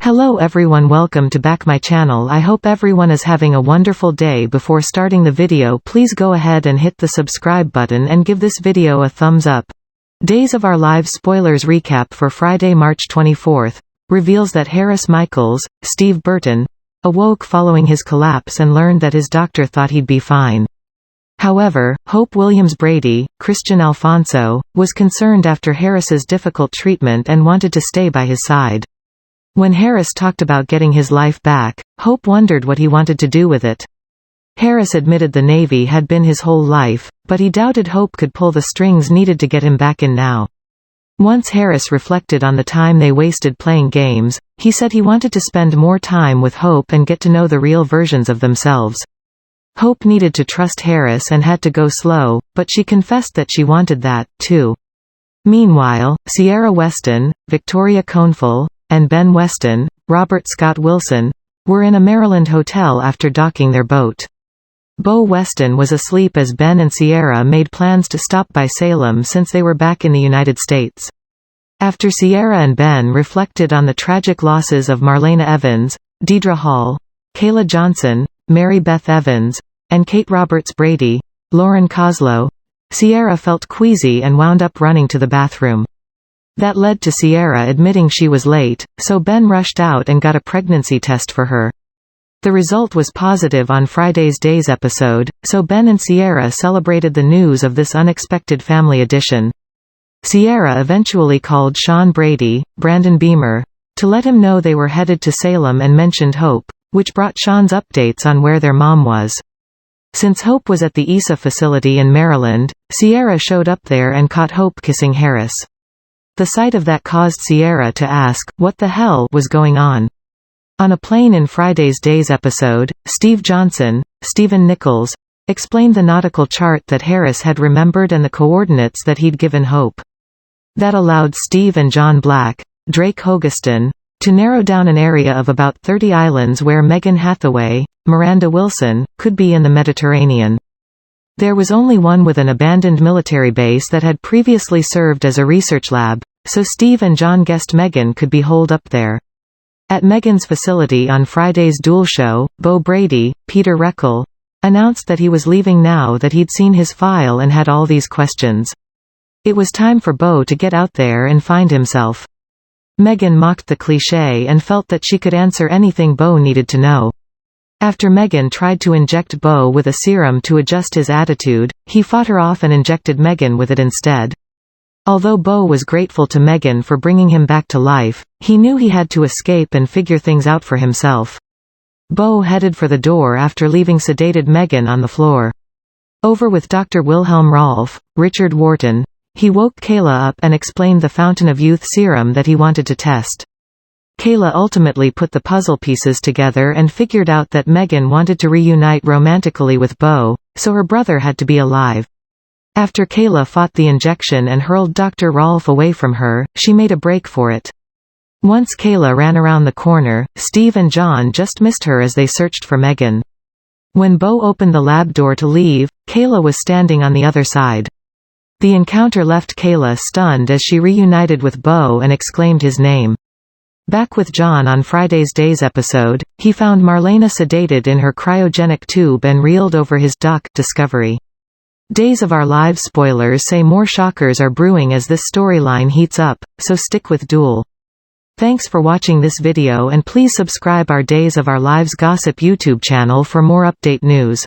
Hello everyone, welcome to back my channel. I hope everyone is having a wonderful day. Before starting the video, please go ahead and hit the subscribe button and give this video a thumbs up. Days of Our Lives spoilers recap for Friday, March 24th, reveals that Harris Michaels, Steve Burton, awoke following his collapse and learned that his doctor thought he'd be fine. However, Hope Williams Brady, Christian Alfonso, was concerned after Harris's difficult treatment and wanted to stay by his side. When Harris talked about getting his life back, Hope wondered what he wanted to do with it. Harris admitted the Navy had been his whole life, but he doubted Hope could pull the strings needed to get him back in now. Once Harris reflected on the time they wasted playing games, he said he wanted to spend more time with Hope and get to know the real versions of themselves. Hope needed to trust Harris and had to go slow, but she confessed that she wanted that, too. Meanwhile, Ciara Weston, Victoria Konefal, and Ben Weston, Robert Scott Wilson, were in a Maryland hotel after docking their boat. Bo Weston was asleep as Ben and Ciara made plans to stop by Salem since they were back in the United States. After Ciara and Ben reflected on the tragic losses of Marlena Evans, Deidre Hall, Kayla Johnson, Mary Beth Evans, and Kate Roberts Brady, Lauren Koslow, Ciara felt queasy and wound up running to the bathroom. That led to Ciara admitting she was late, so Ben rushed out and got a pregnancy test for her. The result was positive on Friday's Days episode, so Ben and Ciara celebrated the news of this unexpected family addition. Ciara eventually called Sean Brady, Brandon Beamer, to let him know they were headed to Salem and mentioned Hope, which brought Sean's updates on where their mom was. Since Hope was at the ESA facility in Maryland, Ciara showed up there and caught Hope kissing Harris. The sight of that caused Ciara to ask, what the hell was going on? On a plane in Friday's Days episode, Steve Johnson, Stephen Nichols, explained the nautical chart that Harris had remembered and the coordinates that he'd given Hope. That allowed Steve and John Black, Drake Hogestyn, to narrow down an area of about 30 islands where Megan Hathaway, Miranda Wilson, could be in the Mediterranean. There was only one with an abandoned military base that had previously served as a research lab, so Steve and John guessed Megan could be holed up there. At Megan's facility on Friday's Duel show, Bo Brady, Peter Reckel, announced that he was leaving now that he'd seen his file and had all these questions. It was time for Bo to get out there and find himself. Megan mocked the cliché and felt that she could answer anything Bo needed to know. After Megan tried to inject Bo with a serum to adjust his attitude, he fought her off and injected Megan with it instead. Although Bo was grateful to Megan for bringing him back to life, he knew he had to escape and figure things out for himself. Bo headed for the door after leaving sedated Megan on the floor. Over with Dr. Wilhelm Rolfe, Richard Wharton, he woke Kayla up and explained the Fountain of Youth serum that he wanted to test. Kayla ultimately put the puzzle pieces together and figured out that Megan wanted to reunite romantically with Bo, so her brother had to be alive. After Kayla fought the injection and hurled Dr. Rolfe away from her, she made a break for it. Once Kayla ran around the corner, Steve and John just missed her as they searched for Megan. When Bo opened the lab door to leave, Kayla was standing on the other side. The encounter left Kayla stunned as she reunited with Bo and exclaimed his name. Back with John on Friday's Days episode, he found Marlena sedated in her cryogenic tube and reeled over his dock. Discovery. Days of Our Lives spoilers say more shockers are brewing as this storyline heats up, so stick with Duel. Thanks for watching this video and please subscribe our Days of Our Lives Gossip YouTube channel for more update news.